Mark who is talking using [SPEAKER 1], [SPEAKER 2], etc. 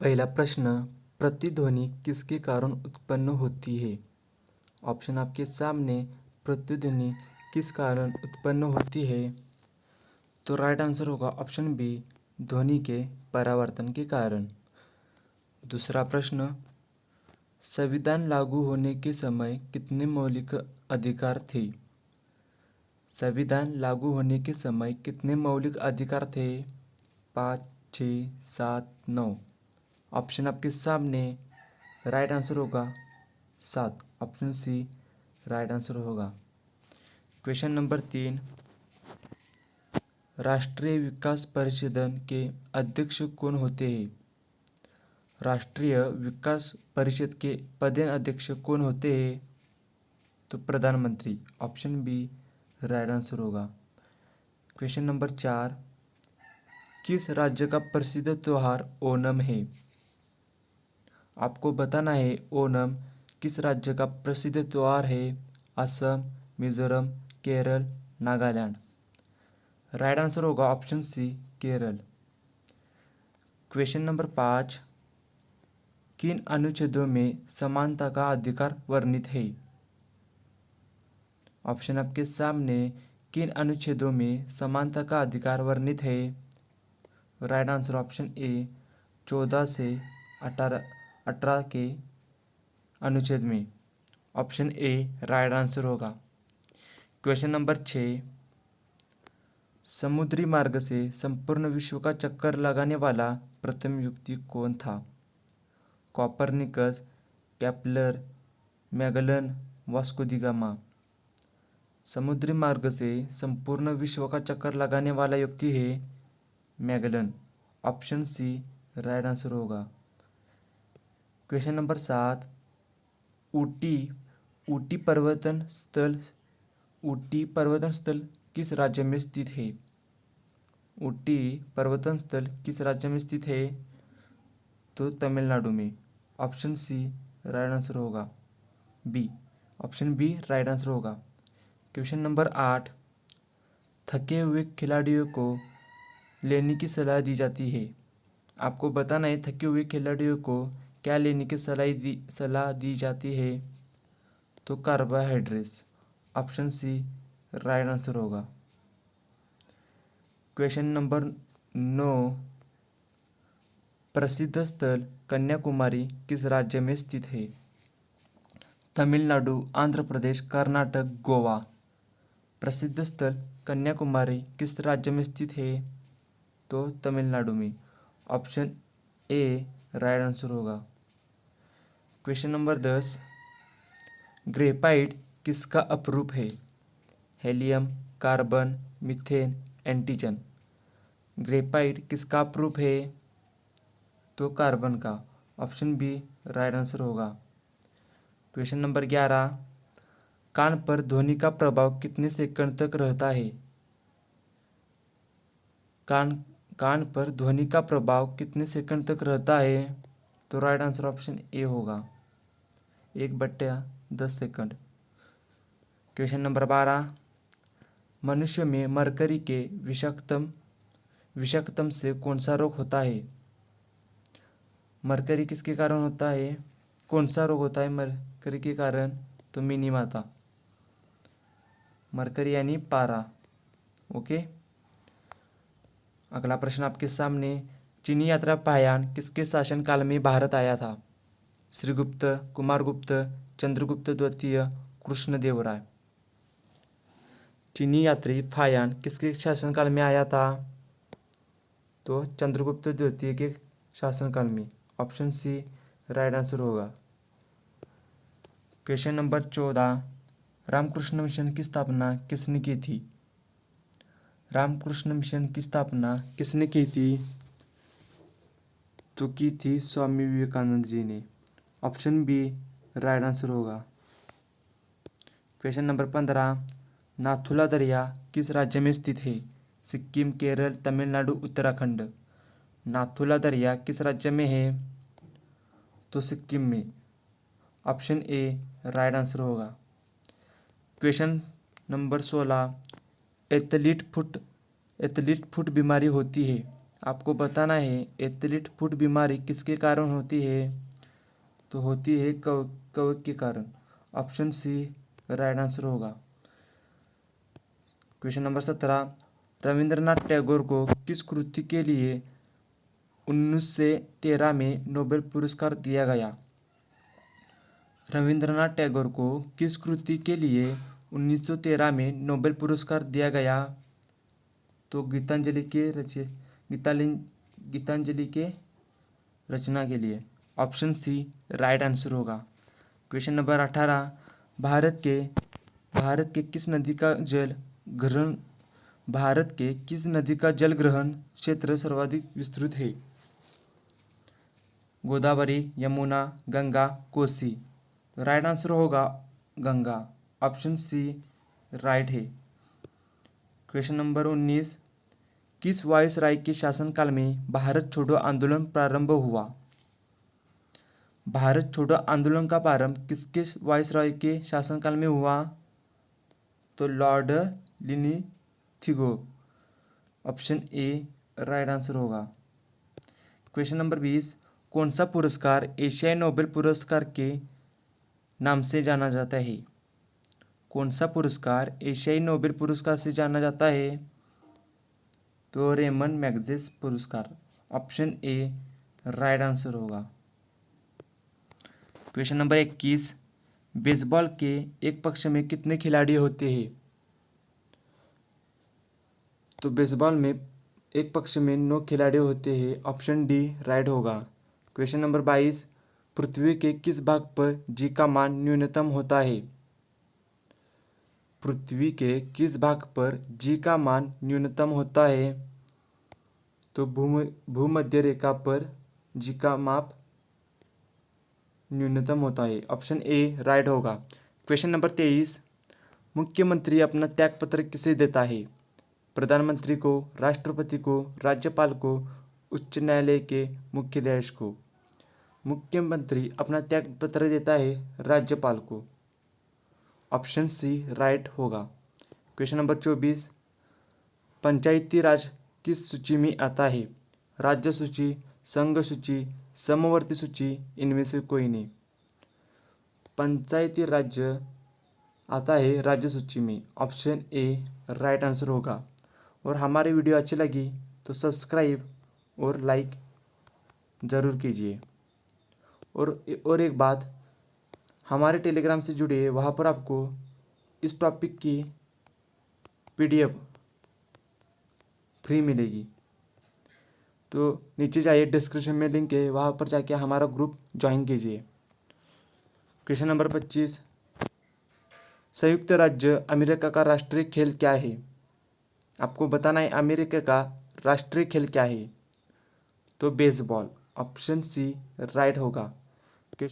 [SPEAKER 1] पहला प्रश्न, प्रतिध्वनि किसके कारण उत्पन्न होती है? ऑप्शन आपके सामने, प्रतिध्वनि किस कारण उत्पन्न होती है? तो राइट आंसर होगा ऑप्शन बी, ध्वनि के परावर्तन के कारण। दूसरा प्रश्न, संविधान लागू होने के समय कितने मौलिक अधिकार थे? संविधान लागू होने के समय कितने मौलिक अधिकार थे? 5, 6, 7, 9। ऑप्शन आपके सामने, राइट आंसर होगा 7, ऑप्शन सी राइट आंसर होगा। क्वेश्चन नंबर 3, राष्ट्रीय विकास परिषद के अध्यक्ष कौन होते हैं? राष्ट्रीय विकास परिषद के पदेन अध्यक्ष कौन होते हैं? तो प्रधानमंत्री, ऑप्शन बी राइट आंसर होगा। क्वेश्चन नंबर 4, किस राज्य का प्रसिद्ध त्योहार ओणम है? आपको बताना है ओणम किस राज्य का प्रसिद्ध त्योहार है? असम, मिजोरम, केरल, नागालैंड। राइट आंसर होगा option C Kerala. Question number 5, किन अनुच्छेदों में समानता का अधिकार वर्णित है? ऑप्शन आपके सामने, किन अनुच्छेदों में समानता का अधिकार वर्णित है? राइट आंसर ऑप्शन ए, 14 से 18 के अनुच्छेद में। ऑप्शन ए राइट आंसर होगा। क्वेश्चन नंबर 6, समुद्री मार्ग से संपूर्ण विश्व का चक्कर लगाने वाला प्रथम व्यक्ति कौन था? कोपरनिकस, केपलर, मैगलन, वास्को दी गामा। समुद्री मार्ग से संपूर्ण विश्व का चक्कर लगाने वाला व्यक्ति है Magellan. Option C right answer होगा। क्वेश्चन नंबर 7, ऊटी पर्वतन स्थल किस राज्य में स्थित है? ऊटी पर्वतन स्थल किस राज्य में स्थित है? तो तमिलनाडु में। ऑप्शन सी राइट आंसर होगा। B, option B right answer होगा। क्वेश्चन नंबर 8, थके हुए खिलाड़ियों को लेने की सलाह दी जाती है। आपको बताना है थके हुए खिलाड़ियों को क्या लेने की सलाह दी जाती है? तो carbohydrates. Option C right answer होगा। क्वेश्चन नंबर 9, प्रसिद्ध स्थल कन्याकुमारी किस राज्य में स्थित है? तमिलनाडु, आंध्र प्रदेश, कर्नाटक, गोवा। प्रसिद्ध स्थल कन्याकुमारी किस राज्य में स्थित है? तो तमिलनाडु में। ऑप्शन ए राइट आंसर होगा। क्वेश्चन नंबर 10, ग्रेफाइट किसका अपरूप है? Helium, carbon, methane, antigen. Graphite किसका अपरूप है? तो कार्बन का। ऑप्शन बी राइट आंसर होगा। क्वेश्चन नंबर 11, कान पर ध्वनि का प्रभाव कितने सेकंड तक रहता है? कान पर ध्वनि का प्रभाव कितने सेकंड तक रहता है? तो राइट आंसर ऑप्शन ए होगा, 1/10 सेकंड। क्वेश्चन नंबर 12, मनुष्य में मरकरी के विषाक्तम से कौन सा रोग होता है? मरकरी किसके कारण होता है? कौन सा रोग होता है मरकरी के कारण? तो मिनीमाता। मरकरी यानी पारा। ओके। अगला प्रश्न आपके सामने, चीनी यात्रा पायन किसके शासनकाल में भारत आया था? श्रीगुप्त, कुमारगुप्त, चंद्रगुप्त द्वितीय, कृष्णदेवराय। चीनी यात्री फायान किसके शासनकाल में आया था? तो चंद्रगुप्त द्वितीय के शासनकाल में। ऑप्शन सी राइट आंसर होगा। क्वेश्चन नंबर 14, रामकृष्ण मिशन की स्थापना किसने की थी? रामकृष्ण मिशन की स्थापना किसने की थी? तो की थी स्वामी विवेकानंद जी ने। ऑप्शन बी राइट आंसर होगा। क्वेश्चन नंबर 15, नाथुला दरिया किस राज्य में स्थित है? सिक्किम, केरल, तमिलनाडु, उत्तराखंड। नाथुला दरिया किस राज्य में है? तो सिक्किम में। ऑप्शन ए राइट आंसर होगा। क्वेश्चन नंबर 16, एथलीट फुट बीमारी होती है आपको बताना है एथलीट फुट बीमारी किसके कारण होती है, तो होती है कवक के कारण। ऑप्शन सी राइट आंसर होगा। क्वेश्चन नंबर 17, रविंद्रनाथ टैगोर को किस कृति के लिए 1913 में नोबेल पुरस्कार दिया गया। रविंद्रनाथ टैगोर को किस कृति के लिए 1913 में नोबेल पुरस्कार दिया गया, तो गीतांजलि के रचना के लिए। ऑप्शन सी राइट आंसर होगा। क्वेश्चन नंबर 18, भारत के किस नदी का जल ग्रहण क्षेत्र सर्वाधिक विस्तृत है। गोदावरी, यमुना, गंगा, कोसी। राइट आंसर होगा गंगा। ऑप्शन सी राइट है। क्वेश्चन नंबर 19, किस वायसराय के शासनकाल में भारत छोड़ो आंदोलन प्रारंभ हुआ। भारत छोड़ो आंदोलन का प्रारंभ किसके वायसराय के शासनकाल में हुआ, तो Lord Linlithgow. Option A right answer होगा। क्वेश्चन नंबर 20, कौन सा पुरस्कार एशियाई नोबेल पुरस्कार के नाम से जाना जाता है। कौन सा पुरस्कार एशियाई नोबेल पुरस्कार से जाना जाता है, तो रेमन मैग्सेसे पुरस्कार। ऑप्शन ए राइट आंसर होगा। क्वेश्चन नंबर 21, बेसबॉल के एक पक्ष में कितने खिलाड़ी होते हैं, तो बेसबॉल में एक पक्ष में 9 खिलाड़ी होते हैं। ऑप्शन डी राइट होगा। क्वेश्चन नंबर 22, पृथ्वी के किस भाग पर जी का मान न्यूनतम होता है। पृथ्वी के किस भाग पर जी का मान न्यूनतम होता है, तो भूमध्य रेखा पर जी का माप न्यूनतम होता है। ऑप्शन ए राइट होगा। क्वेश्चन नंबर 23, मुख्यमंत्री अपना त्यागपत्र किसे देता है। प्रधानमंत्री को, राष्ट्रपति को, राज्यपाल को, उच्च न्यायालय के मुख्याधीश को। मुख्यमंत्री अपना त्यागपत्र देता है राज्यपाल को। ऑप्शन सी राइट होगा। क्वेश्चन नंबर 24, पंचायती राज किस सूची में आता है। राज्य सूची, संघ सूची, समवर्ती सूची, इनमें से कोई नहीं। पंचायती राज्य आता है राज्य सूची में। ऑप्शन ए राइट आंसर होगा। और हमारी वीडियो अच्छी लगी तो सब्सक्राइब और लाइक ज़रूर कीजिए। और एक बात, हमारे टेलीग्राम से जुड़िए, वहाँ पर आपको इस टॉपिक की PDF फ्री मिलेगी। तो नीचे जाइए, डिस्क्रिप्शन में लिंक है, वहाँ पर जाके हमारा ग्रुप ज्वाइन कीजिए। क्वेश्चन नंबर 25, संयुक्त राज्य अमेरिका का राष्ट्रीय खेल क्या है। आपको बताना है अमेरिका का राष्ट्रीय खेल क्या है, तो बेसबॉल। ऑप्शन सी राइट होगा।